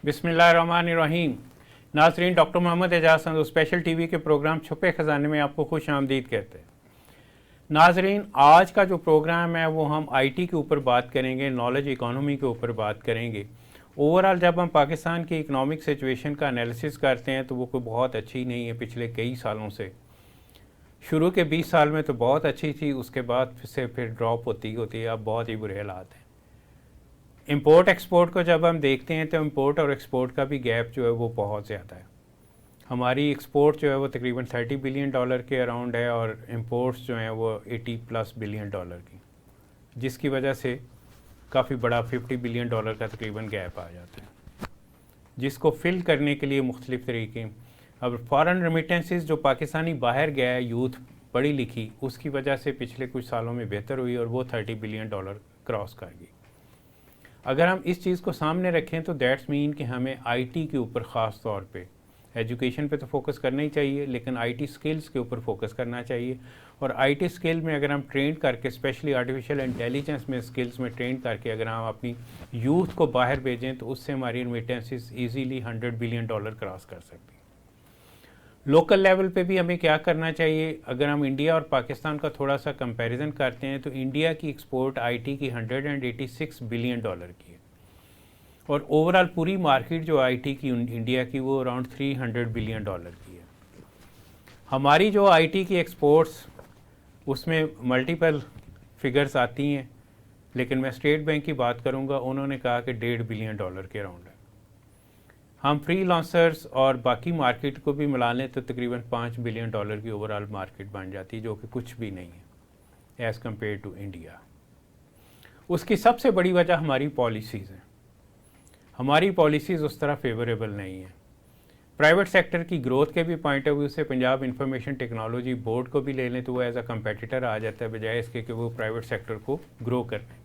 बिस्मिल्लाहिर्रहमानिर्रहीम। नाज़रीन, doctor Mohammad Ejaz Sandhu special TV के प्रोग्राम छुपे ख़जाने में आपको खुश आमदीद कहते हैं। नाज़रीन, आज का जो प्रोग्राम है वो हम आईटी के ऊपर बात करेंगे, नॉलेज इकोनॉमी के ऊपर बात करेंगे। ओवरऑल जब हम पाकिस्तान की इकनॉमिक सिचुएशन का एनालिसिस करते हैं तो वो कोई बहुत अच्छी नहीं है। पिछले कई सालों से, शुरू के 20 साल में तो बहुत अच्छी थी, उसके बाद से फिर ड्रॉप होती है। अब बहुत ही बुरे हालात हैं। इंपोर्ट एक्सपोर्ट को जब हम देखते हैं तो इंपोर्ट और एक्सपोर्ट का भी गैप जो है वो बहुत ज़्यादा है। हमारी एक्सपोर्ट जो है वो तकरीबन $30 बिलियन के अराउंड है और इंपोर्ट्स जो हैं वो $80+ बिलियन की, जिसकी वजह से काफ़ी बड़ा $50 बिलियन का तकरीबन गैप आ जाता है, जिसको फिल करने के लिए मुख्तलिफ तरीके। अब फॉरेन रेमिटेंसेस जो पाकिस्तानी बाहर गया है यूथ पढ़ी लिखी, उसकी वजह से पिछले कुछ सालों में बेहतर हुई और वो $30 बिलियन क्रॉस कर गई। अगर हम इस चीज़ को सामने रखें तो दैट्स मीन कि हमें आईटी के ऊपर ख़ास तौर पे, एजुकेशन पे तो फोकस करना ही चाहिए, लेकिन आईटी स्किल्स के ऊपर फोकस करना चाहिए। और आईटी स्किल में अगर हम ट्रेन करके, स्पेशली आर्टिफिशियल इंटेलिजेंस में स्किल्स में ट्रेन करके अगर हम अपनी यूथ को बाहर भेजें तो उससे हमारी रेमिटेंसेस ईजीली $100 बिलियन क्रॉस कर सकती है। लोकल लेवल पे भी हमें क्या करना चाहिए? अगर हम इंडिया और पाकिस्तान का थोड़ा सा कंपैरिजन करते हैं तो इंडिया की एक्सपोर्ट आईटी की $186 बिलियन की है और ओवरऑल पूरी मार्केट जो आईटी की इंडिया की वो अराउंड $300 बिलियन की है। हमारी जो आईटी की एक्सपोर्ट्स उसमें मल्टीपल फिगर्स आती हैं, लेकिन मैं स्टेट बैंक की बात करूंगा, उन्होंने कहा कि $1.5 बिलियन के अराउंड है। हम फ्री लॉन्सर्स और बाकी मार्केट को भी मिला लें तो तकरीबन $5 बिलियन की ओवरऑल मार्केट बन जाती है, जो कि कुछ भी नहीं है एज़ कम्पेयर टू इंडिया। उसकी सबसे बड़ी वजह हमारी पॉलिसीज़ हैं। हमारी पॉलिसीज़ उस तरह फेवरेबल नहीं है। प्राइवेट सेक्टर की ग्रोथ के भी पॉइंट ऑफ व्यू से पंजाब इंफॉर्मेशन टेक्नोलॉजी बोर्ड को भी ले लें तो वो एज अ कंपेटिटर आ जाता है, बजाय इसके कि वो प्राइवेट सेक्टर को ग्रो कर लेंगे।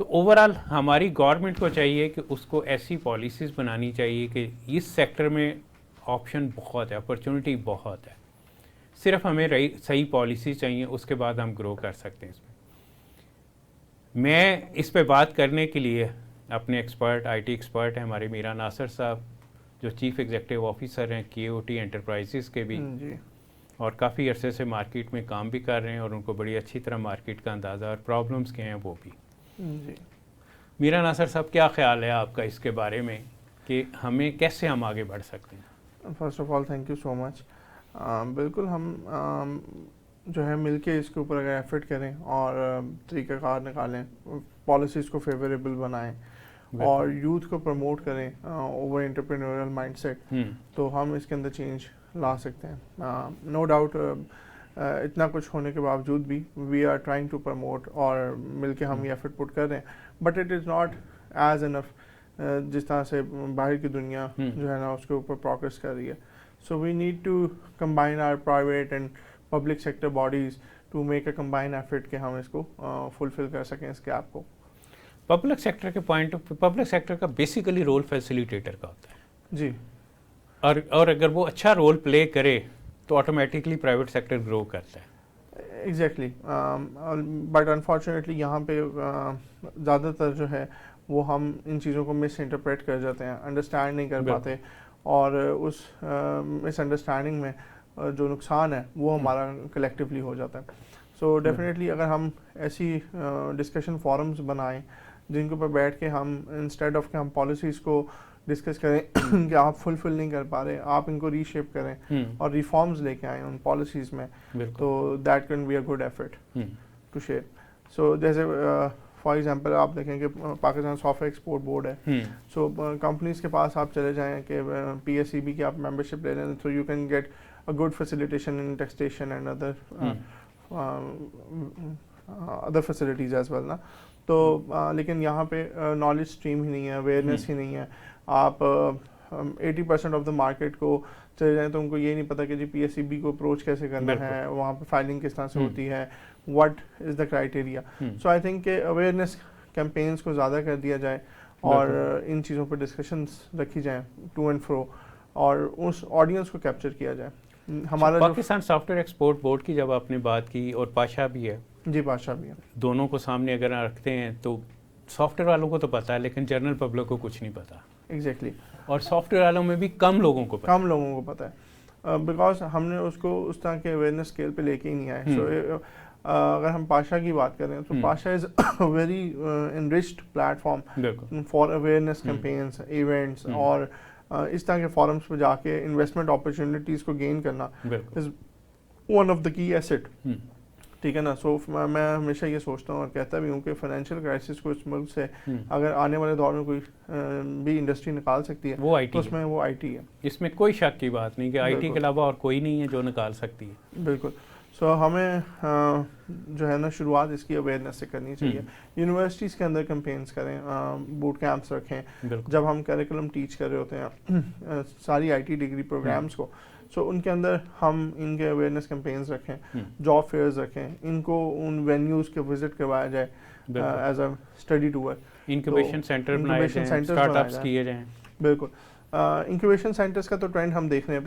तो ओवरऑल हमारी गवर्नमेंट को चाहिए कि उसको ऐसी पॉलिसीज़ बनानी चाहिए कि इस सेक्टर में ऑप्शन बहुत है, अपॉर्चुनिटी बहुत है। सिर्फ हमें सही पॉलिसी चाहिए, उसके बाद हम ग्रो कर सकते हैं इसमें। मैं इस पे बात करने के लिए अपने एक्सपर्ट, आईटी एक्सपर्ट हैं हमारे मीरा नासर साहब, जो चीफ एग्जीक्यूटिव ऑफिसर हैं KOT एंटरप्राइजेस के भी जी, और काफ़ी अरसे से मार्केट में काम भी कर रहे हैं और उनको बड़ी अच्छी तरह मार्केट का अंदाज़ा और प्रॉब्लम्स के हैं वो भी जी। मीरा नासर साहब, क्या ख्याल है आपका इसके बारे में कि हमें कैसे हम आगे बढ़ सकते हैं? First of all thank you so much. बिल्कुल हम जो है मिलके इसके ऊपर अगर एफर्ट करें और तरीक़ाकार निकालें, पॉलिसीज़ को फेवरेबल बनाएं और यूथ को प्रमोट करें ओवर एंटरप्रेन्योरियल माइंडसेट, तो हम इसके अंदर चेंज ला सकते हैं। नो डाउट इतना कुछ होने के बावजूद भी we are trying to promote और मिलके हम ये एफर्ट पुट कर रहे हैं, but it is not as enough जिस तरह से बाहर की दुनिया जो है ना उसके ऊपर प्रोग्रेस कर रही है। So we need to combine our private and public sector bodies to make a combine effort कि हम इसको फुलफिल कर सकें इस गैप को। पब्लिक सेक्टर के पॉइंट ऑफ, पब्लिक सेक्टर का बेसिकली रोल फैसिलिटेटर का होता है जी, और अगर वो अच्छा रोल प्ले करे तो ऑटोमेटिकली प्राइवेट सेक्टर ग्रो करता है। एग्जैक्टली, बट अनफॉर्चुनेटली यहाँ पे ज़्यादातर जो है वो हम इन चीज़ों को मिस इंटरप्रेट कर जाते हैं, अंडरस्टैंड नहीं कर पाते और उस मिसअंडरस्टैंडिंग में जो नुकसान है वो हमारा कलेक्टिवली हो जाता है। सो डेफिनेटली अगर हम ऐसी डिस्कशन फॉरम्स बनाएं जिनके ऊपर बैठ के हम इंस्टेड ऑफ के हम पॉलिसीज़ को डिस्कस करें कि आप फुलफिल नहीं कर पा रहे, आप इनको रीशेप करें और रिफॉर्म्स लेके आएँ उन पॉलिसीज़ में, तो that can be a good effort to shape. So जैसे फॉर एग्जांपल आप देखें कि पाकिस्तान सॉफ्टवेयर एक्सपोर्ट बोर्ड है, सो कंपनीज़ के पास आप चले जाएँ कि PSEB की आप मेंबरशिप ले लें, तो you can get a good facilitation in taxation and other facilities as well ना। तो लेकिन यहाँ पे नॉलेज स्ट्रीम ही नहीं है, अवेयरनेस ही नहीं है। आप 80% ऑफ द मार्केट को चले जाएं तो उनको ये नहीं पता कि जी PSEB को अप्रोच कैसे करना है, वहाँ पे फाइलिंग किस तरह से होती है, what is the criteria. So I think कि अवेयरनेस कैंपेन्स को ज़्यादा कर दिया जाए और इन चीज़ों पर डिस्कशंस रखी जाएँ टू एंड फ्रो और उस ऑडियंस को कैप्चर किया जाए। हमारा पाकिस्तान सॉफ्टवेयर एक्सपोर्ट बोर्ड की जब आपने बात की, और पाशा भी है जी, पाशा भी है, दोनों को सामने अगर रखते हैं तो सॉफ्टवेयर वालों को तो पता है लेकिन जनरल पब्लिक को कुछ नहीं पता। एग्जैक्टली। और सॉफ्टवेयर वालों में भी कम लोगों को पता है बिकॉज हमने उसको उस तरह के अवेयरनेस स्केल पे लेके ही नहीं आए। सो अगर हम पाशा की बात करें तो Pasha is very enriched platform for awareness campaigns, events और इस तरह के फॉरम्स पे जाके इन्वेस्टमेंट अपॉर्चुनिटीज़ को गेन करना is one of the key asset. ठीक है ना। सो मैं हमेशा ये सोचता हूँ और कहता भी हूँ कि फाइनेंशियल क्राइसिस को इस मुल्क से अगर आने वाले दौर में कोई भी इंडस्ट्री निकाल सकती है वो आईटी तो उसमें वो आईटी है। इसमें कोई शक की बात नहीं कि आईटी के अलावा और कोई नहीं है जो निकाल सकती है। बिल्कुल। सो हमें जो है ना शुरुआत इसकी अवेयरनेस से करनी चाहिए। यूनिवर्सिटीज़ के अंदर कैंपेन्स करें, बूट कैंप्स रखें। जब हम करिकुलम टीच कर रहे होते हैं सारी आईटी डिग्री प्रोग्राम्स को, सो उनके अंदर हम इनके अवेयरनेस कैंपेन्स रखें, जॉब फेयर्स रखें, इनको उन वेन्यूज़ के विजिट करवाया जाए as a study tour. Incubation centre बनाए जाएं, स्टार्टअप्स किए जाएं। बिल्कुल। इंक्यूबेशन सेंटर्स का तो ट्रेंड हम देख रहे हैं।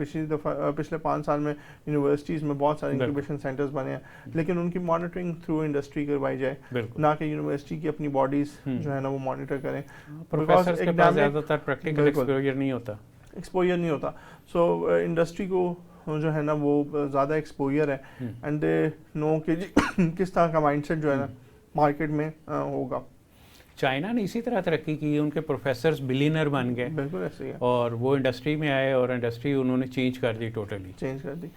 पिछले 5 साल में यूनिवर्सिटीज़ में बहुत सारे इंक्यूबेशन सेंटर्स बने हैं, लेकिन उनकी मॉनिटरिंग थ्रू इंडस्ट्री करवाई जाए, ना कि यूनिवर्सिटी की अपनी बॉडीज़ जो है ना वो मॉनिटर करें। प्रोफेसर्स के पास ज़्यादातर प्रैक्टिकल एक्सपोजर नहीं होता। सो इंडस्ट्री को जो है ना वो ज़्यादा एक्सपोजर है एंड दे नो कि किस तरह का माइंडसेट जो है ना मार्केट में होगा। चाइना ने इसी तरह तरक्की की, उनके प्रोफेसर्स बिलियनर बन गए। बिल्कुल ऐसे ही है। और वो इंडस्ट्री में आए और इंडस्ट्री उन्होंने चेंज कर दी, टोटली चेंज कर दी।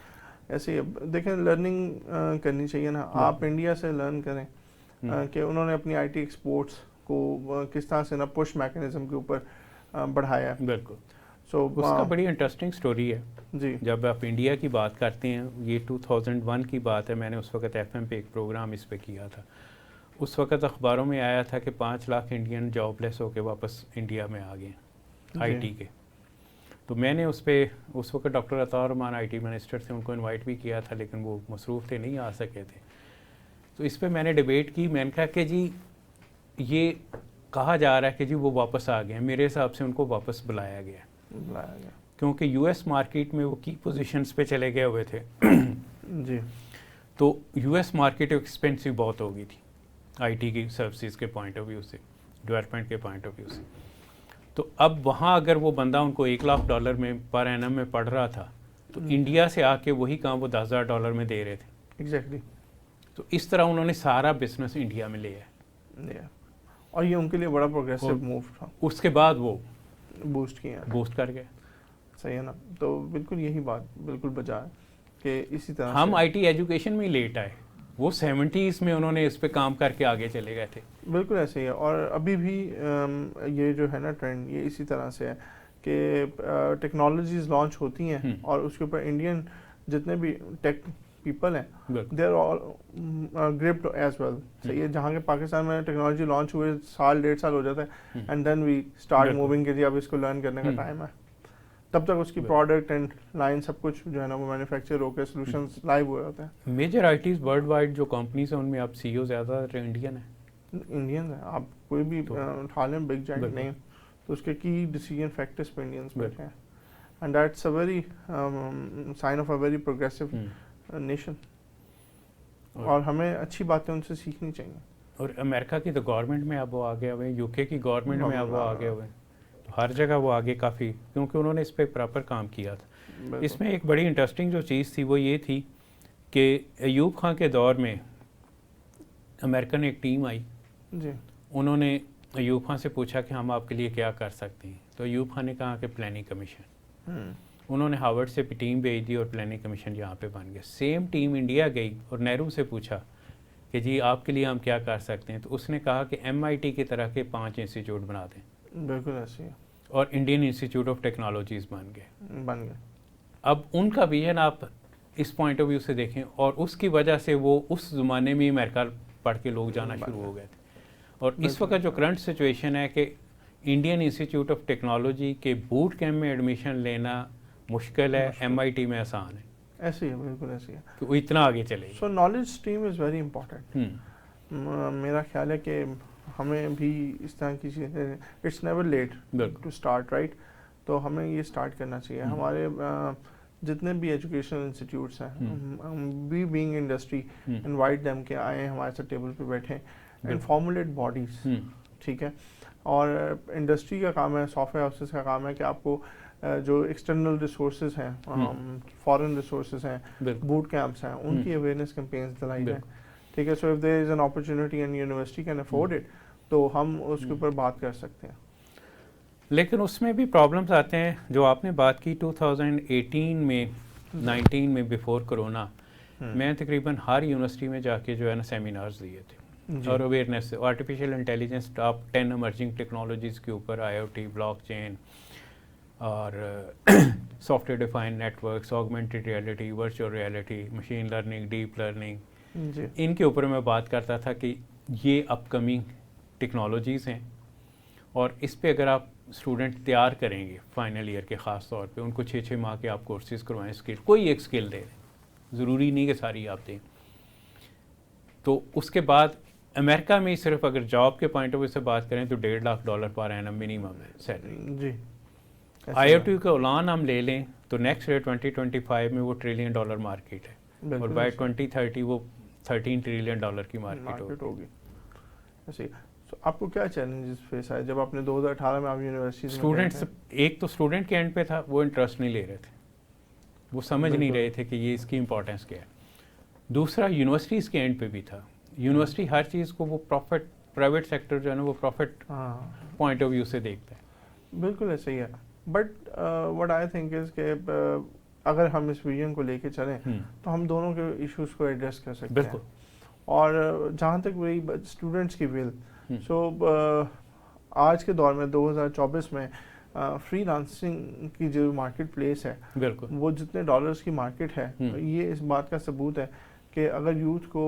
ऐसे ही देखें, लर्निंग करनी चाहिए ना। आप इंडिया से लर्न करें कि उन्होंने अपनी आईटी एक्सपोर्ट्स को किस तरह से ना पुश मैकेनिज्म के ऊपर बढ़ाया। बिल्कुल। सो उसका बड़ी इंटरेस्टिंग स्टोरी है जी। जब आप इंडिया की बात करते हैं, ये 2001 की बात है, मैंने उस वक्त एफएम पे एक प्रोग्राम इस पे किया था। उस वक्त अखबारों में आया था कि 5 लाख इंडियन जॉबलेस होकर वापस इंडिया में आ गए आईटी के। तो मैंने उस वक्त doctor Ataur Rahman IT minister थे, उनको इनवाइट भी किया था लेकिन वो मसरूफ़ थे, नहीं आ सके थे। तो इस पर मैंने डिबेट की। मैंने कहा कि जी ये कहा जा रहा है कि जी वो वापस आ गए, मेरे हिसाब से उनको वापस बुलाया गया क्योंकि यूएस मार्केट में वो की पोजीशंस पे चले गए हुए थे जी। तो यूएस मार्केट एक्सपेंसिव बहुत हो गई थी आईटी की सर्विसेज के पॉइंट ऑफ व्यू से, डेवलपमेंट के पॉइंट ऑफ व्यू से। तो अब वहाँ अगर वो बंदा उनको $1 लाख में पर एनम में पढ़ रहा था तो इंडिया से आके वही काम वो $10,000 में दे रहे थे। एग्जैक्टली। तो इस तरह उन्होंने सारा बिजनेस इंडिया में लिया और ये उनके लिए बड़ा प्रोग्रेसिव मूव था। उसके बाद वो बूस्ट कर गए। सही है ना। तो बिल्कुल यही बात बिल्कुल बचा है कि इसी तरह हम आईटी एजुकेशन में लेट आए, वो 70s में उन्होंने इस पे काम करके आगे चले गए थे। बिल्कुल ऐसे ही है। और अभी भी ये जो है ना ट्रेंड ये इसी तरह से है कि टेक्नोलॉजीज लॉन्च होती हैं और उसके ऊपर इंडियन जितने भी टेक पीपल हैं they are all gripped as well. सही है। जहाँ के पाकिस्तान में टेक्नोलॉजी लॉन्च हुए 1.5 साल हो जाता है and then we start moving के जी अब इसको लर्न करने का टाइम है। तब तक उसकी प्रोडक्ट एंड लाइन सब कुछ जो है ना वो मैन्युफैक्चर होकर सॉल्यूशंस लाइव हुए होते हैं। मेजर आईटीज वर्ल्ड वाइड जो कंपनीज हैं उनमें आप सीईओ ज़्यादातर इंडियन है। आप कोई भी उठा लें बिग जाइंट नेम तो उसके की डिसीजन फैक्टर्स पे इंडियंस बैठे हैं and that's a very sign of a very progressive nation. और हमें अच्छी बातें उनसे सीखनी चाहिए। और अमेरिका की तो गवर्नमेंट में अब वो आगे हुए, यूके की गवर्नमेंट में अब वो आगे हुए, हर जगह वो आगे काफ़ी, क्योंकि उन्होंने इस पर प्रॉपर काम किया था। इसमें एक बड़ी इंटरेस्टिंग जो चीज़ थी वो ये थी कि अयूब खान के दौर में अमेरिकन एक टीम आई जी। उन्होंने अयूब खान से पूछा कि हम आपके लिए क्या कर सकते हैं। तो अयूब खान ने कहा कि प्लानिंग कमीशन। उन्होंने हार्वर्ड से टीम भेज दी और प्लानिंग कमीशन यहाँ पे बन गया। सेम टीम इंडिया गई और नेहरू से पूछा कि जी आपके लिए हम क्या कर सकते हैं। तो उसने कहा कि MIT की तरह के 5 इंस्टीट्यूट बना दें। बिल्कुल ऐसे ही। और इंडियन इंस्टीट्यूट ऑफ टेक्नोलॉजीज बन गए। अब उनका विजन आप इस पॉइंट ऑफ व्यू से देखें और उसकी वजह से वो उस ज़माने में अमेरिका पढ़ के लोग जाना शुरू हो गए थे। और इस वक्त जो करंट सिचुएशन है कि इंडियन इंस्टीट्यूट ऑफ टेक्नोलॉजी के बूट कैंप में एडमिशन लेना मुश्किल है, MIT में आसान है। ऐसे ही है, बिल्कुल ऐसे ही है कि वो इतना आगे चले। सो knowledge stream is very important. मेरा ख्याल है कि हमें भी इस तरह की चीज़ें, it's never late to start right. तो हमें ये स्टार्ट करना चाहिए। हमारे जितने भी एजुकेशनल इंस्टीट्यूट्स हैं, we being industry invite them के आए हमारे साथ टेबल पे बैठे एंड फॉर्मुलेट बॉडीज ठीक है। और इंडस्ट्री का काम है, सॉफ्टवेयर हाउसेस का काम है कि आपको जो एक्सटर्नल रिसोर्सेज हैं, फॉरेन रिसोर्सेज हैं, बूट कैंप्स हैं, उनकी अवेयरनेस कैंपेन्स दिलाई जाए, ठीक है। So if there is an opportunity and university can afford it, तो हम उसके ऊपर बात कर सकते हैं। लेकिन उसमें भी प्रॉब्लम्स आते हैं। जो आपने बात की 2018 में 19 में बिफोर कोरोना, मैं तकरीबन हर यूनिवर्सिटी में जाके जो है ना सेमिनार्स दिए थे और awareness artificial intelligence top 10 emerging technologies के ऊपर, IoT, ब्लॉकचेन और software defined networks, augmented reality, virtual reality, machine learning, deep learning, इनके ऊपर मैं बात करता था कि ये अपकमिंग टेक्नोलॉजीज़ हैं और इस पे अगर आप स्टूडेंट तैयार करेंगे फाइनल ईयर के ख़ास तौर पे, उनको 6-6 माह के आप कोर्सेज़ करवाएं, स्किल कोई एक स्किल दें, ज़रूरी नहीं कि सारी आप दें। तो उसके बाद अमेरिका में सिर्फ अगर जॉब के पॉइंट ऑफ व्यू से बात करें तो $1.5 लाख पर एनम मिनिमम है सैलरी जी। IoT का उलान हम ले लें तो नेक्स्ट ईयर 2025 में वो $1 ट्रिलियन मार्केट है और बाय 2030 वो $13 ट्रिलियन की मार्केट होगी। ऐसे तो आपको क्या चैलेंजेस फेस आए जब आपने 2018 में आप यूनिवर्सिटी स्टूडेंट्स, एक तो स्टूडेंट के एंड पे था, वो इंटरेस्ट नहीं ले रहे थे, वो समझ नहीं रहे थे कि ये इसकी इंपॉर्टेंस क्या है। दूसरा यूनिवर्सिटीज़ के एंड पे भी था, यूनिवर्सिटी हर चीज़ को वो प्रॉफिट, प्राइवेट सेक्टर जो है ना वो प्रॉफिट पॉइंट ऑफ व्यू से देखता है। बिल्कुल ऐसे ही है, but what I think is के अगर हम इस विजन को लेके चलें तो हम दोनों के इश्यूज को एड्रेस कर सकते हैं। और जहाँ तक वही स्टूडेंट्स की विल, सो आज के दौर में 2024 में फ्रीलांसिंग की जो मार्केट प्लेस है, वो जितने डॉलर्स की मार्केट है, ये इस बात का सबूत है कि अगर यूथ को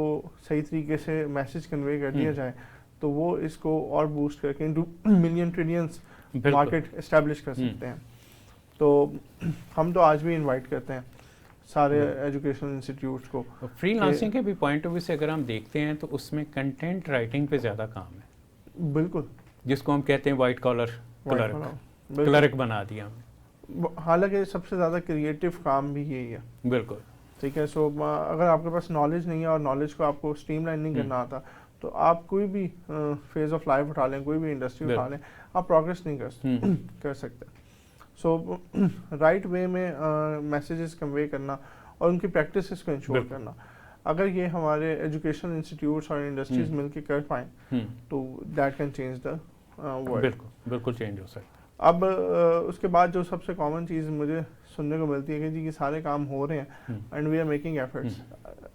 सही तरीके से मैसेज कन्वे कर दिया जाए तो वो इसको और बूस्ट करके into million trillions market establish कर सकते हैं। तो हम तो आज भी इनवाइट करते हैं सारे एजुकेशनल इंस्टीट्यूट्स को। फ्रीलांसिंग के भी पॉइंट ऑफ व्यू से अगर हम देखते हैं तो उसमें कंटेंट राइटिंग पे ज़्यादा काम है। बिल्कुल, जिसको हम कहते हैं वाइट कॉलर क्लर्क बना दिया हमने। हालांकि सबसे ज़्यादा क्रिएटिव काम भी यही है। बिल्कुल ठीक है। सो अगर आपके पास नॉलेज नहीं है और नॉलेज को आपको स्ट्रीमलाइन नहीं करना आता तो आप कोई भी फेज ऑफ लाइफ उठा लें, कोई भी इंडस्ट्री उठा लें, आप प्रोग्रेस नहीं कर सकते। सो राइट वे में मैसेजेस कन्वे करना और उनकी प्रैक्टिसेस को इंश्योर करना, अगर ये हमारे एजुकेशनल इंस्टीट्यूट्स और इंडस्ट्रीज मिलकर कर पाएँ तो that can change the world. बिल्कुल चेंज हो सकता है। अब उसके बाद जो सबसे कॉमन चीज़ मुझे सुनने को मिलती है कि जी ये सारे काम हो रहे हैं and we are making efforts,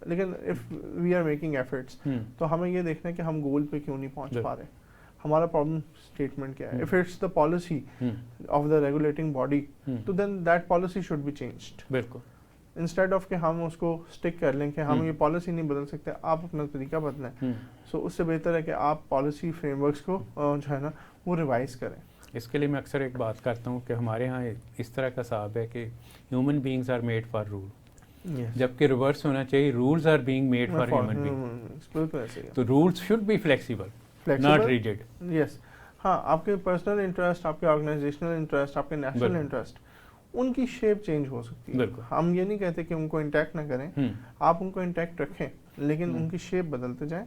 लेकिन if we are making efforts तो हमें ये देखना है कि हम गोल पे क्यों नहीं पहुंच पा रहे, हमारा प्रॉब्लम स्टेटमेंट क्या है। If it's the policy of the regulating body तो then that policy should be changed. बिल्कुल, इंस्टेड ऑफ कि हम उसको स्टिक कर लें कि हम ये पॉलिसी नहीं बदल सकते, आप अपना तरीका बदलें। सो उससे बेहतर है कि आप पॉलिसी फ्रेमवर्क्स को जो है ना वो रिवाइज करें। इसके लिए मैं अक्सर एक बात करता हूँ कि हमारे यहाँ इस तरह का साहब है कि human beings are made for rule, जबकि रिवर्स होना चाहिए, rules are being made for human being. तो rules should be flexible, not rigid. Yes, हाँ, आपके पर्सनल इंटरेस्ट, आपके ऑर्गेनाइजेशनल इंटरेस्ट, आपके नेशनल इंटरेस्ट, उनकी शेप चेंज हो सकती है। हम ये नहीं कहते कि उनको इंटैक्ट ना करें, आप उनको इंटैक्ट रखें, लेकिन उनकी शेप बदलते जाएं।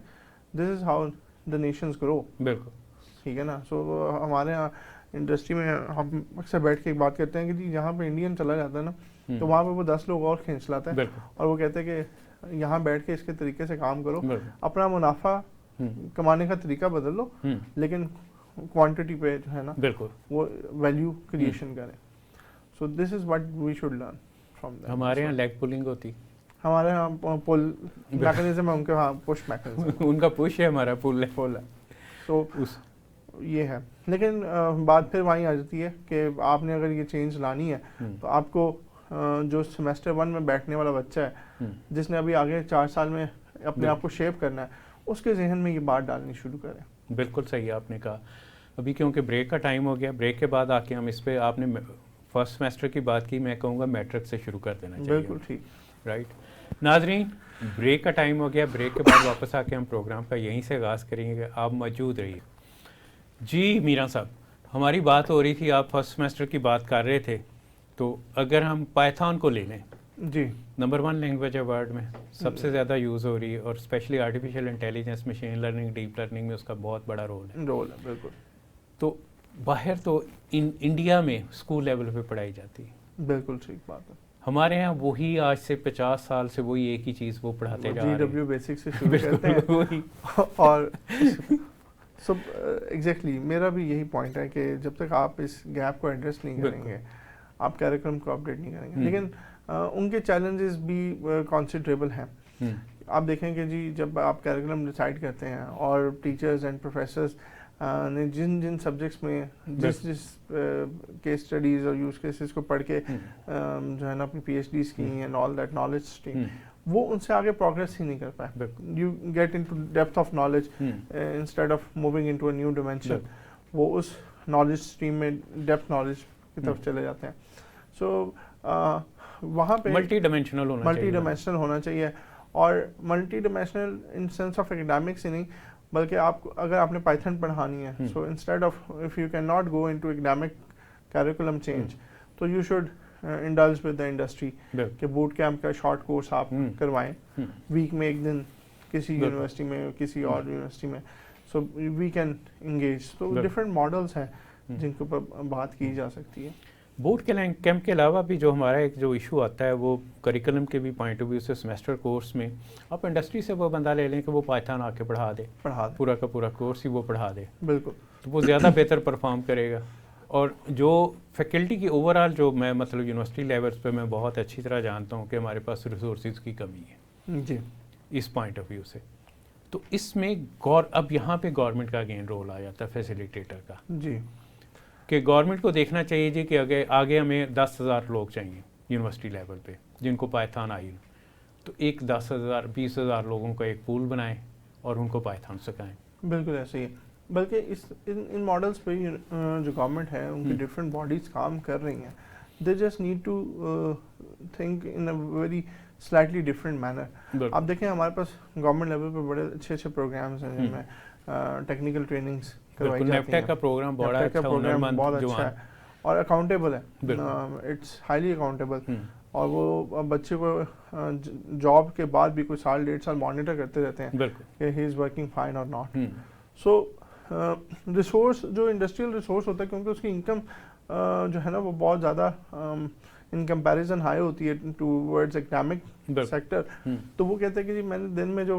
This is how the Nations grow. बिल्कुल, ठीक है ना। सो हमारे यहाँ इंडस्ट्री में हम अक्सर बैठ के एक बात करते हैं कि जी यहाँ पे इंडियन चला जाता है ना तो वहाँ पे वो 10 लोग और खींच लाता है और वो कहते हैं कि यहाँ बैठ के इसके तरीके से काम करो, अपना मुनाफा कमाने का तरीका बदल लो, लेकिन क्वांटिटी पे जो है ना वो वैल्यू क्रिएशन करें। So this is what we should learn from that. हमारे यहाँ लेग पुलिंग होती, हमारे यहाँ पुल मैकेनिज्म है, उनके वहाँ पुश मैकेनिज्म उनका पुश है, हमारा पुल है। तो ये है, लेकिन बात फिर वहीं आ जाती है कि आपने अगर ये चेंज लानी है तो आपको जो सेमेस्टर 1 में बैठने वाला बच्चा है जिसने अभी आगे 4 साल में अपने आप को शेप करना है, उसके जहन में ये बात डालनी शुरू करें। बिल्कुल सही आपने कहा। अभी क्योंकि ब्रेक का टाइम हो गया, ब्रेक के बाद आके हम इस पे, आपने फर्स्ट सेमेस्टर की बात की, मैं कहूँगा मैट्रिक से शुरू कर देना चाहिए। बिल्कुल ठीक, राइट। नाजरीन, ब्रेक का टाइम हो गया, ब्रेक के बाद वापस आके हम प्रोग्राम का यहीं से आगाज़ करेंगे, आप मौजूद रहिए। जी मीरा साहब, हमारी बात हो रही थी, आप फर्स्ट सेमेस्टर की बात कर रहे थे, तो अगर हम पाइथन को ले लें, जी, नंबर 1 लैंग्वेज है वर्ल्ड में, सबसे ज़्यादा यूज़ हो रही है, और specially artificial intelligence, machine learning, deep learning में उसका बहुत बड़ा रोल है। बिल्कुल। तो बाहर तो इंडिया में स्कूल लेवल पे पढ़ाई जाती है, बिल्कुल ठीक बात है। हमारे यहाँ वही आज से 50 साल से वही एक ही चीज़ वो पढ़ाते जा रहे हैं। GW बेसिक से शुरू करते हैं वही। और सब एग्जैक्टली मेरा भी यही पॉइंट है कि जब तक आप इस गैप को एड्रेस नहीं करेंगे, आप कैरिकुलम को अपडेट नहीं करेंगे। लेकिन उनके चैलेंजेस भी कंसिडरेबल हैं। आप देखेंगे जी, जब आप कैरिकुलम डिसाइड करते हैं और टीचर्स एंड प्रोफेसर्स ने जिन जिन सब्जेक्ट्स में जिस केस स्टडीज़ और यूज केसेस को पढ़ के जो है ना अपनी PhDs की and all that knowledge stream, वो उनसे आगे प्रोग्रेस ही नहीं कर पाए। You get into depth of knowledge instead of moving into a new dimension. वो उस नॉलेज स्ट्रीम में डेप्थ नॉलेज की तरफ चले जाते हैं। सो वहाँ पे मल्टी डिमेंशनल होना चाहिए, और multi dimensional in sense of academics ही नहीं, बल्कि आप अगर आपने पाइथन पढ़ानी है, so instead of if you can not go into academic curriculum change, तो you should indulge with the industry के बूट कैंप का शॉर्ट कोर्स आप करवाएं, वीक में एक दिन किसी यूनिवर्सिटी में, किसी और यूनिवर्सिटी में, सो वी कैन इंगेज। तो डिफरेंट मॉडल्स हैं जिनके ऊपर बात की जा सकती है। बूट कैंप के अलावा भी जो हमारा एक जो इशू आता है वो करिकुलम के भी पॉइंट ऑफ व्यू से, सेमेस्टर कोर्स में आप इंडस्ट्री से वो बंदा ले लें कि वो पाइथन आके पढ़ा दे, पूरा का पूरा कोर्स ही वो पढ़ा दे, बिल्कुल, तो वो ज़्यादा बेहतर परफॉर्म करेगा। और जो फैकल्टी की ओवरऑल जो मैं मतलब यूनिवर्सिटी लेवल्स पे मैं बहुत अच्छी तरह जानता हूँ कि हमारे पास रिसोर्सेज की कमी है जी, इस पॉइंट ऑफ व्यू से। तो इसमें अब यहाँ पे गवर्नमेंट का अगेन रोल आ जाता है फैसिलिटेटर का जी, कि गवर्नमेंट को देखना चाहिए जी कि आगे हमें 10,000 लोग चाहिए यूनिवर्सिटी लेवल पे जिनको पाइथन आई, तो एक 10,000 20,000 लोगों का एक पूल बनाएं और उनको पाइथन सिखाएं। बिल्कुल ऐसे ही है। बल्कि इन मॉडल्स पे जो गवर्नमेंट है उनकी डिफरेंट बॉडीज काम कर रही हैं, they just need to think in a very slightly different manner. आप देखें हमारे पास गवर्नमेंट लेवल पे बड़े अच्छे अच्छे प्रोग्राम्स हैं जिनमें टेक्निकल ट्रेनिंग्स करवाई जाती हैं। का प्रोग्राम बहुत अच्छा है और अकाउंटेबल है, इट्स हाईली अकाउंटेबल, और वो बच्चे को जॉब के बाद भी कोई साल 1.5 साल मॉनिटर करते रहते हैं कि ही इज़ वर्किंग फाइन और नॉट। सो रिसोर्स जो इंडस्ट्रियल रिसोर्स होता है, क्योंकि उसकी इनकम जो है ना वो बहुत ज़्यादा इन कंपैरिजन हाई होती है टूवर्ड्स एकेडमिक सेक्टर, तो वो कहते हैं कि जी मैंने दिन में जो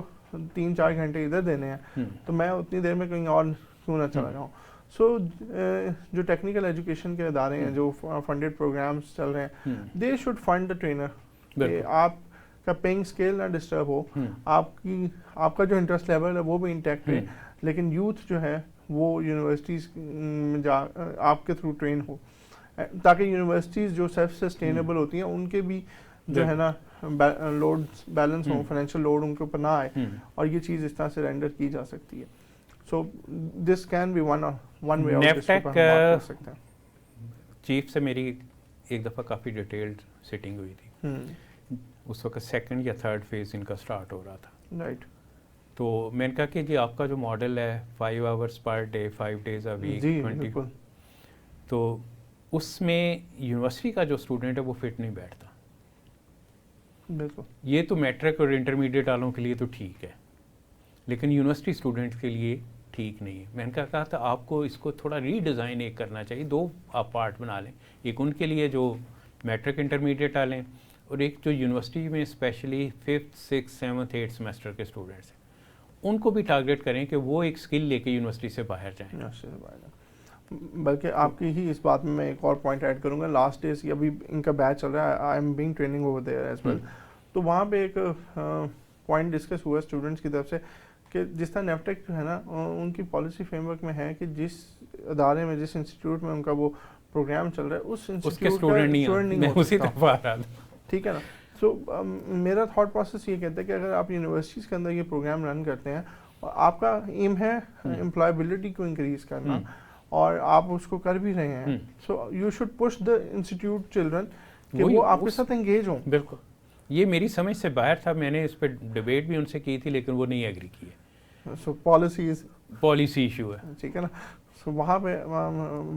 3-4 घंटे इधर देने हैं तो मैं उतनी देर में कहीं और क्यों ना चला जाऊँ। सो जो टेक्निकल एजुकेशन के इदारे हैं, जो फंडेड प्रोग्राम्स चल रहे हैं, they should fund the trainer, आपका पेइंग स्केल ना डिस्टर्ब हो, आपका जो इंटरेस्ट लेवल है वो भी इंटैक्ट है, लेकिन यूथ जो है वो यूनिवर्सिटीज़ में आपके थ्रू ट्रेन हो, ताकि यूनिवर्सिटीज़ जो सेल्फ सस्टेनेबल होती हैं उनके भी जो है ना लोड बैलेंस हो, फाइनेंशियल लोड उनके ऊपर ना आए, और ये चीज़ इस तरह से रेंडर की जा सकती है। So this can be one way out कर सकते हैं। चीफ से मेरी एक दफ़ा काफ़ी डिटेल्ड सिटिंग हुई थी, उस वक्त 2nd या 3rd फेज़ इनका स्टार्ट हो रहा था, राइट। तो मैंने कहा कि जी आपका जो मॉडल है 5 hours per day 5 days a week 20, तो उसमें यूनिवर्सिटी का जो स्टूडेंट है वो फिट नहीं बैठता। बिल्कुल, ये तो मैट्रिक और इंटरमीडिएट वालों के लिए तो ठीक है, लेकिन यूनिवर्सिटी स्टूडेंट्स के लिए ठीक नहीं है। मैंने कहा था आपको इसको थोड़ा रीडिज़ाइन एक करना चाहिए, 2 आप पार्ट बना लें, एक उनके लिए जो मैट्रिक इंटरमीडिएट वाले और एक जो यूनिवर्सिटी में specially 5th 6th 7th 8th semester के स्टूडेंट्स हैं, उनको भी टारगेट करें कि वो एक स्किल लेके यूनिवर्सिटी से बाहर जाएं। बल्कि आपकी ही इस बात में मैं एक और पॉइंट ऐड करूंगा, लास्ट डेज अभी इनका बैच चल रहा है, I am being training over there as well, तो वहाँ पे एक पॉइंट डिस्कस हुआ स्टूडेंट्स की तरफ से कि जिस तरह नेफटेक जो है ना उनकी पॉलिसी फ्रेमवर्क में है कि जिस अदारे में, जिस इंस्टीट्यूट में उनका वो प्रोग्राम चल रहा है उस इंस्टीट्यूट का स्टूडेंट नहीं हो सकता, ठीक है ना। सो मेरा थॉट प्रोसेस ये कहता है कि अगर आप यूनिवर्सिटीज़ के अंदर ये प्रोग्राम रन करते हैं और आपका एम है एम्प्लॉयबिलिटी को इंक्रीज करना और आप उसको कर भी रहे हैं, so you should push the institute children कि वो आपके साथ एंगेज हों। बिल्कुल, ये मेरी समझ से बाहर था, मैंने इस पर डिबेट भी उनसे की थी लेकिन वो नहीं एग्री किए। सो पॉलिसी इशू है, ठीक है ना। सो वहाँ पे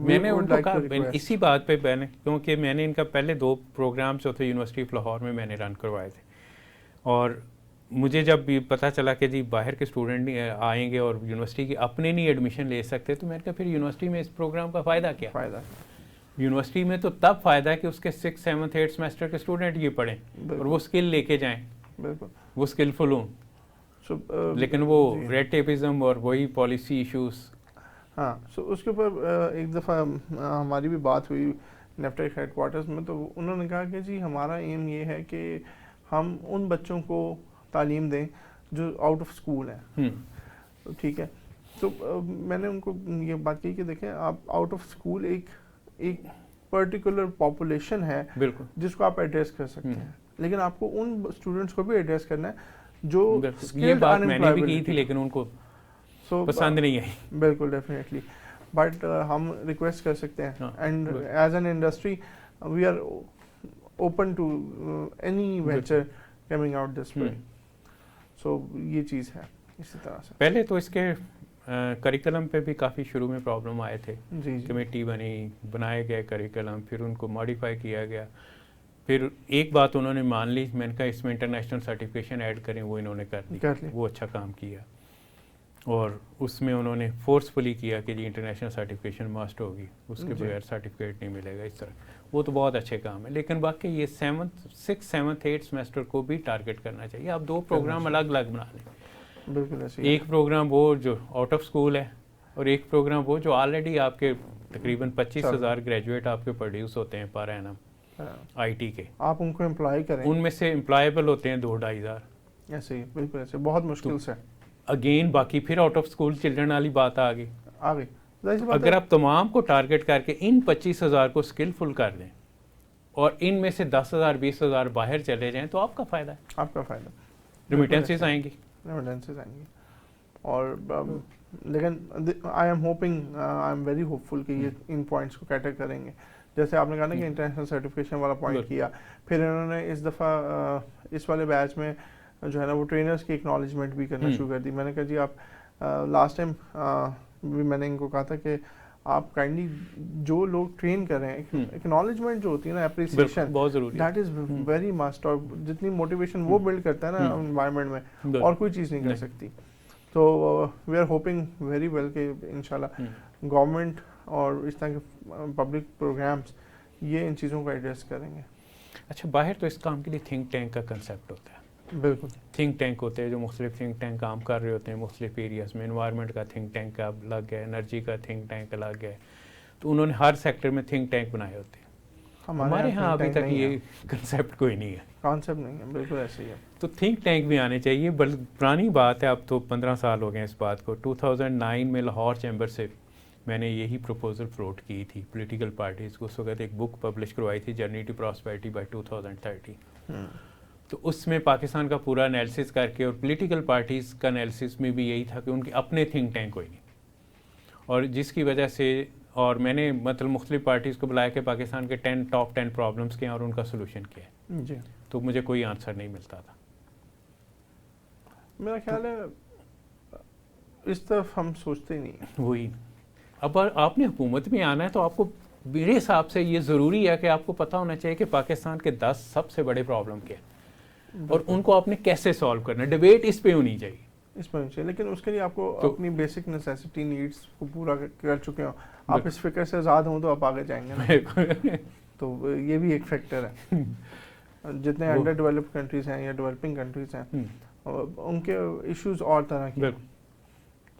मैंने उनको कहा इसी बात पे मैंने, क्योंकि मैंने इनका पहले 2 प्रोग्राम्स जो थे यूनिवर्सिटी ऑफ लाहौर में मैंने रन करवाए थे, और मुझे जब भी पता चला कि जी बाहर के स्टूडेंट आएंगे और यूनिवर्सिटी की अपने नहीं एडमिशन ले सकते, तो मैंने कहा फिर यूनिवर्सिटी में इस प्रोग्राम का फ़ायदा क्या? फ़ायदा यूनिवर्सिटी में तो तब फ़ायदा है कि उसके 6, 7, 8 सेमेस्टर के स्टूडेंट ये पढ़ें और वो स्किल लेके जाएं, बिल्कुल वो स्किलफुल हों। लेकिन वो रेड टेपिज्म और वही पॉलिसी इश्यूज़। हाँ, सो उसके ऊपर एक दफ़ा हमारी भी बात हुई नेफ्टेक हेडक्वार्टर्स में, तो उन्होंने कहा कि जी हमारा एम ये है कि हम उन बच्चों को तालीम दें जो आउट ऑफ स्कूल हैं। ठीक है, तो मैंने उनको ये बात कही कि देखें आप आउट ऑफ स्कूल एक पर्टिकुलर पॉपुलेशन है बिल्कुल जिसको आप एड्रेस कर सकते हैं, लेकिन आपको उन स्टूडेंट्स को भी एड्रेस करना है जो ये बात मैंने भी की थी, लेकिन उनको पसंद नहीं आई। बिल्कुल डेफिनेटली, बट हम रिक्वेस्ट कर सकते हैं and as an industry we are open to any venture coming out this way. So ये चीज़ है इसी तरह से। पहले तो इसके करिकुलम पे भी काफ़ी शुरू में प्रॉब्लम आए थे। जी कमेटी बनाए गए करिकुलम, फिर उनको मॉडिफाई किया गया, फिर एक बात उन्होंने मान ली, मैंने कहा इसमें इंटरनेशनल सर्टिफिकेशन ऐड करें, वो इन्होंने कर ली। वो अच्छा काम किया, और उसमें उन्होंने फोर्सफुली किया कि जी इंटरनेशनल सर्टिफिकेशन मस्ट होगी, उसके बगैर सर्टिफिकेट नहीं मिलेगा इस तरह। वो तो बहुत अच्छे काम है, लेकिन बाकी ये 6, 7, 8 सेमेस्टर को भी टारगेट करना चाहिए। आप 2 प्रोग्राम अलग अलग बना लें। बिल्कुल ऐसे। एक प्रोग्राम वो जो आउट ऑफ स्कूल है, और एक प्रोग्राम वो जो ऑलरेडी आपके तकरीबन 25,000 ग्रेजुएट आपके प्रोड्यूस होते हैं पर एनम आईटी के, आप उनको एम्प्लॉय करें, उनमें से एम्प्लॉयबल होते हैं 2-2.5 हज़ार। ऐसे ही बिल्कुल ऐसे, बहुत मुश्किल से। अगेन बाकी फिर आउट ऑफ स्कूल चिल्ड्रन वाली बात आ गई। अगर आप तमाम को टारगेट करके इन 25,000 को स्किलफुल कर दें और इनमें से 10,000 20,000 बाहर चले जाएं, तो आपका फ़ायदा है। आपका फ़ायदा, रिमिटेंसेस आएंगी। और लेकिन I am hoping, I am very hopeful कि ये इन पॉइंट्स को कैटर करेंगे। जैसे आपने कहा ना कि इंटरनेशनल सर्टिफिकेशन वाला पॉइंट किया, फिर इन्होंने इस दफ़ा इस वाले बैच में जो है ना वो ट्रेनर्स की एक्नॉलेजमेंट भी करना शुरू कर दी। मैंने कहा जी आप लास्ट टाइम भी मैंने इनको कहा था कि आप काइंडली जो लोग ट्रेन कर रहे हैं, एक्नॉलेजमेंट जो होती है ना, अप्रिसिएशन, बहुत ज़रूरी, दैट इज़ वेरी मस्ट। और जितनी मोटिवेशन वो बिल्ड करता है ना एनवायरनमेंट में, और कोई चीज़ नहीं कर सकती। तो we are hoping very well कि इंशाल्लाह गवर्नमेंट और इस तरह के पब्लिक प्रोग्राम्स ये इन चीज़ों को एड्रेस करेंगे। अच्छा, बाहर तो इस काम के लिए थिंक टैंक का कंसेप्ट होता है। बिल्कुल, थिंक टैंक होते हैं जो मुख्तलिफ थिंक टैंक काम कर रहे होते हैं मुख्तलिफ एरियाज़ में। एनवायरनमेंट का थिंक टैंक अलग है, एनर्जी का थिंक टैंक अलग है, तो उन्होंने हर सेक्टर में थिंक टैंक बनाए होते हैं। हमारे यहाँ अभी तक ये कंसेप्ट कोई नहीं है, कॉन्सेप्ट नहीं है, बिल्कुल ऐसे ही है। तो थिंक टैंक भी आने चाहिए। बल्कि पुरानी बात है, अब तो 15 साल हो गए इस बात को। 2009 में लाहौर चैम्बर से मैंने यही प्रपोजल फ्लोट की थी पॉलिटिकल पार्टीज़ को। उस वक्त एक बुक पब्लिश करवाई थी, जर्नी टू प्रॉस्पेरिटी बाय 2030। तो उसमें पाकिस्तान का पूरा एनालिसिस करके, और पॉलिटिकल पार्टीज़ का एनालिसिस में भी यही था कि उनके अपने थिंक टैंक कोई नहीं, और जिसकी वजह से, और मैंने मतलब मुख्तलिफ पार्टीज़ को बुलाया कि पाकिस्तान के टॉप 10 प्रॉब्लम्स क्या हैं और उनका सोल्यूशन क्या है जी, तो मुझे कोई आंसर नहीं मिलता था। मेरा ख्याल है इस तरफ हम सोचते नहीं हैं। वही, अब आपने हुकूमत में आना है तो आपको, मेरे हिसाब से ये ज़रूरी है कि आपको पता होना चाहिए कि पाकिस्तान के 10 सबसे बड़े प्रॉब्लम क्या है और उनको आपने कैसे सॉल्व करना है। डिबेट इस पे होनी चाहिए, इस पर चाहिए, लेकिन उसके लिए आपको अपनी बेसिक नेसेसिटी नीड्स को पूरा कर चुके हो, आप इस फिक्र से आज़ाद हों तो आप आगे जाएंगे ना। तो ये भी एक फैक्टर है। जितने अंडर डेवलप्ड कंट्रीज़ हैं या डेवलपिंग कंट्रीज़ हैं, उनके इश्यूज और तरह के,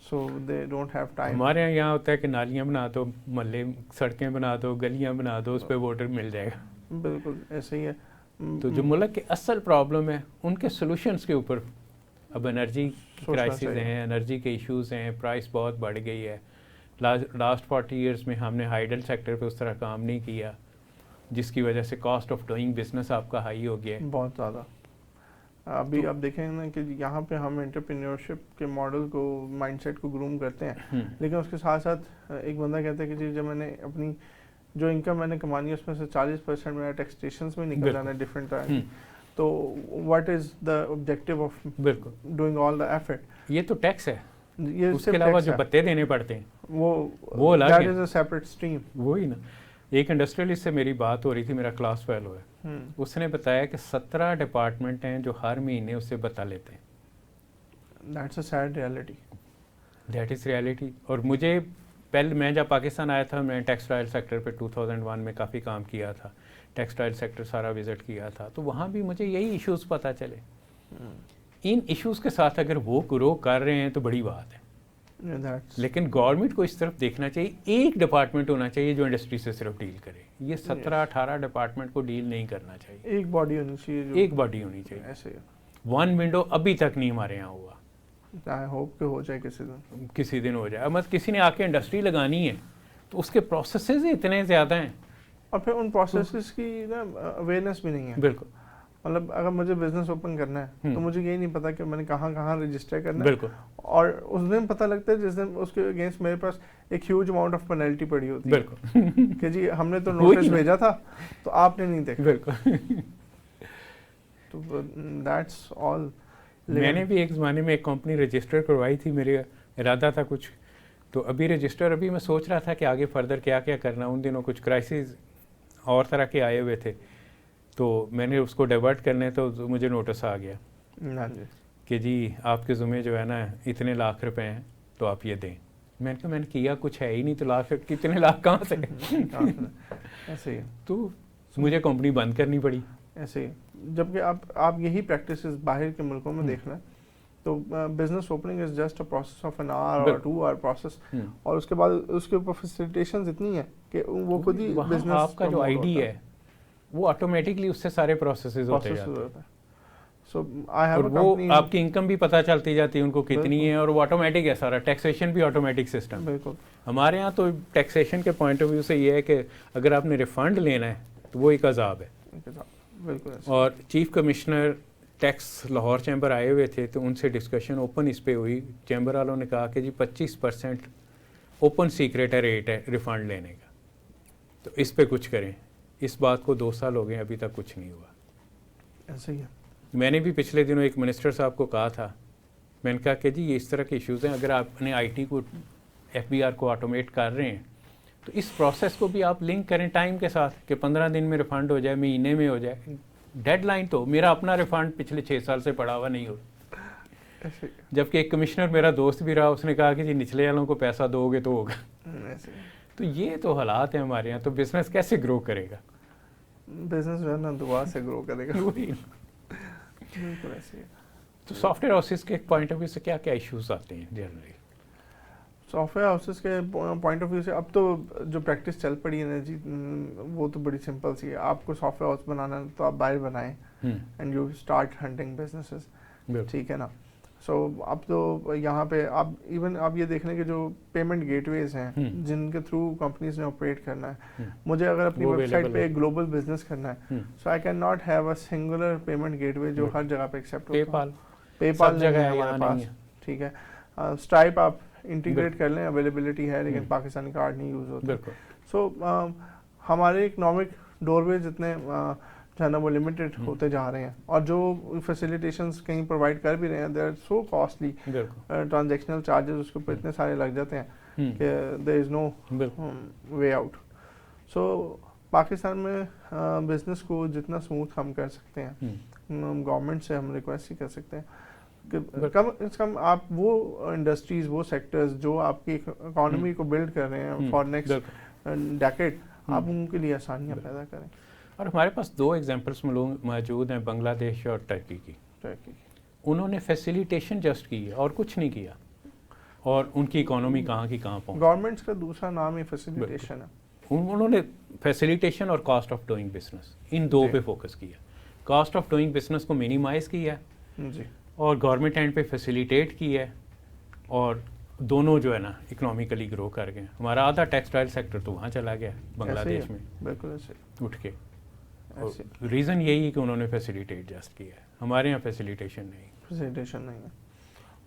सो दे डोंट हैव टाइम। हमारे यहाँ होता है कि नालियाँ बना दो, महल्ले सड़कें बना दो, गलियाँ बना दो, उस पर वोटर मिल जाएगा। बिल्कुल ऐसे ही है। तो जो मुल्क के असल प्रॉब्लम है उनके सोल्यूशंस के ऊपर, अब एनर्जी क्राइसिस हैं, एनर्जी के इश्यूज हैं, प्राइस बहुत बढ़ गई है। लास्ट 40 इयर्स में हमने हाइडल सेक्टर पे उस तरह काम नहीं किया, जिसकी वजह से कॉस्ट ऑफ डूइंग बिजनेस आपका हाई हो गया है बहुत ज़्यादा। अभी आप देखें ना कि यहाँ पे हम एंटरप्रेन्योरशिप के मॉडल को, माइंडसेट को ग्रूम करते हैं, लेकिन उसके साथ साथ एक बंदा कहता है कि जी जब मैंने अपनी जो इनकम मैंने कमानी है उसमें से 40% मेरा टैक्सेशंस में निकल जाना है डिफरेंट तरह की, तो what is the objective of doing all the effort. ये तो टैक्स है, ये उसके अलावा जो भत्ते देने पड़ते हैं वो अलग दैट है। Is a separate stream. वही ना, एक इंडस्ट्रियलिस्ट से मेरी बात हो रही थी, मेरा क्लास फेलो है, उसने बताया कि 17 डिपार्टमेंट हैं जो हर महीने उससे बता लेते हैं। That's a sad reality. That is reality. और मुझे पहले, मैं जब पाकिस्तान आया था, मैंने टेक्सटाइल सेक्टर पे 2001 में काफ़ी काम किया था, टेक्सटाइल सेक्टर सारा विज़िट किया था, तो वहाँ भी मुझे यही इश्यूज़ पता चले। इन इश्यूज़ के साथ अगर वो ग्रो कर रहे हैं तो बड़ी बात है, लेकिन गवर्नमेंट को इस तरफ देखना चाहिए। एक डिपार्टमेंट होना चाहिए जो इंडस्ट्री से सिर्फ डील करे, ये 17-18 डिपार्टमेंट को डील नहीं करना चाहिए। एक बॉडी होनी चाहिए, एक बॉडी होनी चाहिए। ऐसे वन विंडो अभी तक नहीं हमारे यहाँ हुआ। आई होप कि हो जाए किसी दिन हो जाए। अब मतलब किसी ने आके इंडस्ट्री लगानी है तो उसके प्रोसेसेस ही इतने ज़्यादा हैं, और फिर उन प्रोसेसेस की ना अवेयरनेस भी नहीं है। बिल्कुल। मतलब अगर मुझे बिजनेस ओपन करना है तो मुझे यही नहीं पता कि मैंने कहाँ कहाँ रजिस्टर करना है। बिल्कुल। और उस दिन पता लगता है जिस दिन उसके अगेंस्ट मेरे पास एक ह्यूज अमाउंट ऑफ पेनल्टी पड़ी होती है। बिल्कुल। कि जी हमने तो नोटिस भेजा था तो आपने नहीं देखा। बिल्कुल। तो दैट्स ऑल। मैंने भी एक ज़माने में एक कंपनी रजिस्टर करवाई थी, मेरे इरादा था कुछ, तो अभी रजिस्टर, अभी मैं सोच रहा था कि आगे फर्दर क्या क्या करना। उन दिनों कुछ क्राइसिस और तरह के आए हुए थे, तो मैंने उसको डाइवर्ट करने तो मुझे नोटिस आ गया कि जी आपके ज़ुम्मे जो है ना इतने लाख रुपए हैं तो आप ये दें। मैंने कहा मैंने किया कुछ है ही नहीं, तो लाख कितने लाख कहाँ से? ऐसे ही तो मुझे कंपनी बंद करनी पड़ी। ऐसे ही, जबकि आप यही प्रैक्टिस बाहर के मुल्कों में देखना तो business opening is just a process of an hour और 2 आवर प्रोसेस, और उसके बाद उसके ऊपर फैसिलिटेशंस इतनी है कि वो खुद ही बिजनेस आपका जो आईडी है वो ऑटोमेटिकली उससे सारे प्रोसेसेस होते जाते हैं। सो आई हैव और वो आपकी इनकम भी पता चलती जाती है उनको कितनी है, और वो ऑटोमेटिक है सारा, टैक्सेशन भी ऑटोमेटिक सिस्टम। बिल्कुल। हमारे यहाँ तो टैक्सेशन के पॉइंट ऑफ व्यू से ये है कि अगर आपने रिफंड लेना है तो वो एक अजाब है। बिल्कुल। और chief commissioner tax Lahore chamber आए हुए थे, तो उनसे डिस्कशन ओपन इस पे हुई। चैम्बर वालों ने कहा कि जी 25% ओपन सीक्रेट है रेट है रिफ़ंड लेने का, तो इस पे कुछ करें। इस बात को 2 साल हो गए, अभी तक कुछ नहीं हुआ। ऐसे ही है। मैंने भी पिछले दिनों एक मिनिस्टर साहब को कहा था, मैंने कहा कि जी ये इस तरह के इश्यूज़ हैं, अगर आप अपने IT को FBR को ऑटोमेट कर रहे हैं तो इस प्रोसेस को भी आप लिंक करें टाइम के साथ कि 15 दिन में रिफ़ंड हो जाए, महीने में हो जाए। डेडलाइन तो मेरा अपना रिफ़ंड पिछले 6 साल से पड़ा हुआ नहीं हो, जबकि एक कमिश्नर मेरा दोस्त भी रहा, उसने कहा कि जी निचले वालों को पैसा दोगे तो होगा। तो ये तो हालात हैं हमारे यहाँ, तो बिजनेस कैसे ग्रो करेगा? बिजनेस जो है ना दुआ से ग्रो करेगा। तो सॉफ्टवेयर हाउसेस के पॉइंट ऑफ व्यू से क्या क्या इश्यूज आते हैं जनरली? सॉफ्टवेयर हाउसेस के पॉइंट ऑफ व्यू से अब तो जो प्रैक्टिस चल पड़ी है ना जी, वो तो बड़ी सिंपल सी है। आपको सॉफ्टवेयर हाउस बनाना है तो आप बाहर बनाएं and you start hunting businesses, ठीक है ना। सो अब तो यहाँ पे आप इवन आप ये देख लें कि जो पेमेंट गेटवेज हैं जिनके थ्रू कंपनीज ने ऑपरेट करना है, मुझे अगर अपनी वेबसाइट पे एक ग्लोबल बिजनेस करना है, so I can not have a singular payment gateway जो हर जगह पे एक्सेप्ट होता है। पेपाल नहीं है हमारे पास, ठीक है। स्ट्राइप आप इंटीग्रेट कर लें, अवेलेबिलिटी है, लेकिन पाकिस्तानी कार्ड नहीं यूज़ होता। सो हमारे इकोनॉमिक डोरवेज जितने जो वो लिमिटेड होते जा रहे हैं, और जो फैसिलिटेशंस कहीं प्रोवाइड कर भी रहे हैं, they are so costly, transactional charges उसके ऊपर इतने सारे लग जाते हैं कि there is no way out. So Pakistan में बिजनेस को जितना स्मूथ हम कर सकते हैं, गवर्नमेंट से हम रिक्वेस्ट ही कर सकते हैं कि कम से कम आप वो इंडस्ट्रीज, वो सेक्टर्स जो आपकी इकोनॉमी को बिल्ड कर रहे हैं फॉर नेक्स्ट डेकेड, आप उनके लिए आसानियाँ पैदा करें। और हमारे पास 2 एग्जांपल्स मौजूद हैं, बांग्लादेश और टर्की की। उन्होंने फैसिलिटेशन जस्ट की है और कुछ नहीं किया, और उनकी इकोनॉमी कहाँ की कहाँ पहुँची। गवर्नमेंट्स का दूसरा नाम ही फैसिलिटेशन है। उन्होंने फैसिलिटेशन और कॉस्ट ऑफ डूइंग बिजनेस, इन 2 पे फोकस किया। कॉस्ट ऑफ डूइंग बिजनेस को मिनिमाइज़ किया जी, और गवर्नमेंट एंड पे फैसिलिटेट की है, और दोनों जो है ना इकोनॉमिकली ग्रो कर गए। हमारा आधा टेक्सटाइल सेक्टर तो वहाँ चला गया बांग्लादेश में, बिल्कुल ऐसे उठ के। रीज़न यही है कि उन्होंने फैसिलिटेट जस्ट किया है, हमारे यहाँ फैसिलिटेशन नहीं है।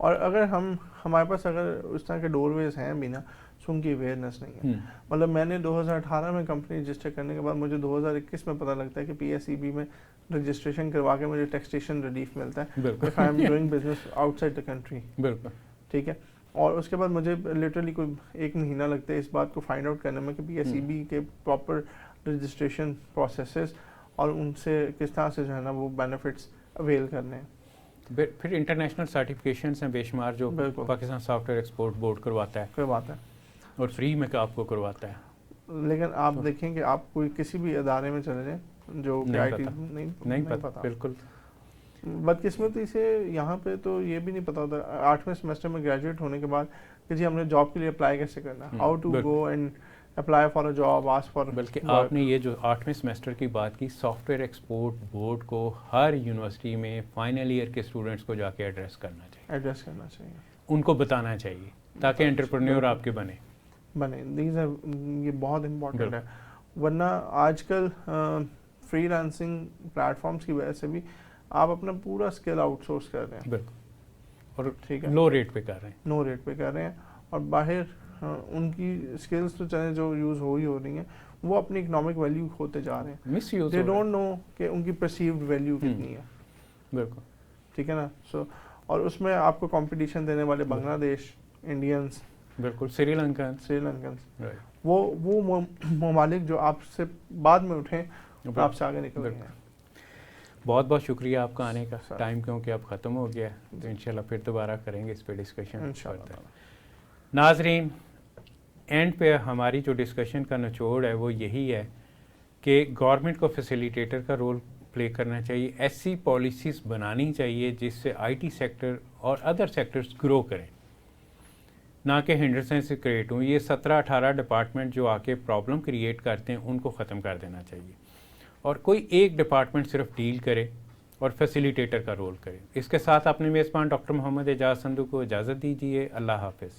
और अगर हमारे पास अगर उस तरह के डोरवेज हैं भी ना, तो उनकी अवेयरनेस नहीं है। मतलब मैंने 2018 में कंपनी रजिस्टर करने के बाद मुझे 2021 में पता लगता है कि PSEB में रजिस्ट्रेशन करवा के मुझे टैक्सेशन रिलीफ मिलता है if I am doing business outside the country. बिल्कुल, ठीक है। और उसके बाद मुझे लिटरली कोई 1 महीना लगता है इस बात को फाइंड आउट करने में कि PSEB के प्रॉपर रजिस्ट्रेशन प्रोसेसेस और उनसे किस तरह से जो है ना वो बेनिफिट्स अवेल करने हैं। फिर इंटरनेशनल सर्टिफिकेशंस हैं बेशुमार जो बिल्कुल। पाकिस्तान सॉफ्टवेयर एक्सपोर्ट बोर्ड करवाता है, कोई बात है, और फ्री में आपको करवाता है। लेकिन आप देखें कि आप कोई किसी भी अदारे में चले जाएं जो नहीं IT पता। नहीं पता बिल्कुल। बदकिस्मती से यहाँ पे तो ये भी नहीं पता होता 8वें सेमेस्टर में ग्रेजुएट होने के बाद कि जी हमने जॉब के लिए अप्लाई कैसे करना है, how to go and apply for a job, ask for. बल्कि आपने ये जो 8वें सेमेस्टर की बात की, सॉफ्टवेयर एक्सपोर्ट बोर्ड को हर यूनिवर्सिटी में फाइनल ईयर के स्टूडेंट्स को जाके एड्रेस करना चाहिए, उनको बताना चाहिए ताकि एंटरप्रेन्योर आपके बने। ये बहुत इम्पोर्टेंट है, वरना आजकल फ्रीलांसिंग प्लेटफॉर्म्स की वजह से भी आप अपना पूरा स्किल आउटसोर्स कर रहे हैं। बिल्कुल, और ठीक है, लो रेट पे कर रहे हैं, नो रेट पे कर रहे हैं, और बाहर उनकी स्किल्स तो चाहे जो यूज़ हो ही हो रही हैं, वो अपनी इकोनॉमिक वैल्यू खोते जा रहे हैं, miss use. They don't know कि उनकी परसीव्ड वैल्यू कितनी है। बिल्कुल, ठीक है ना। सो और उसमें आपको कंपटीशन देने वाले बांग्लादेश, इंडियंस, बिल्कुल, श्रीलंकन, वो ममालिक जो आपसे बाद में उठे और आपसे आगे निकल गए हैं। बहुत बहुत शुक्रिया आपका आने का। टाइम क्योंकि अब ख़त्म हो गया है, तो इंशाल्लाह फिर दोबारा करेंगे इस पे डिस्कशन। नाजरीन, एंड पे हमारी जो डिस्कशन का निचोड़ है वो यही है कि गवर्नमेंट को फैसिलिटेटर का रोल प्ले करना चाहिए, ऐसी पॉलिसीज़ बनानी चाहिए जिससे IT सेक्टर और अदर सेक्टर्स ग्रो करें, ना कि हिंडरसेंस क्रिएट हों। ये 17-18 डिपार्टमेंट जो आके प्रॉब्लम क्रिएट करते हैं उनको ख़त्म कर देना चाहिए, और कोई एक डिपार्टमेंट सिर्फ डील करे और फैसिलिटेटर का रोल करे। इसके साथ अपने मेज़बान डॉक्टर मोहम्मद एजाज संधू को इजाज़त दीजिए। अल्लाह हाफ़िज़।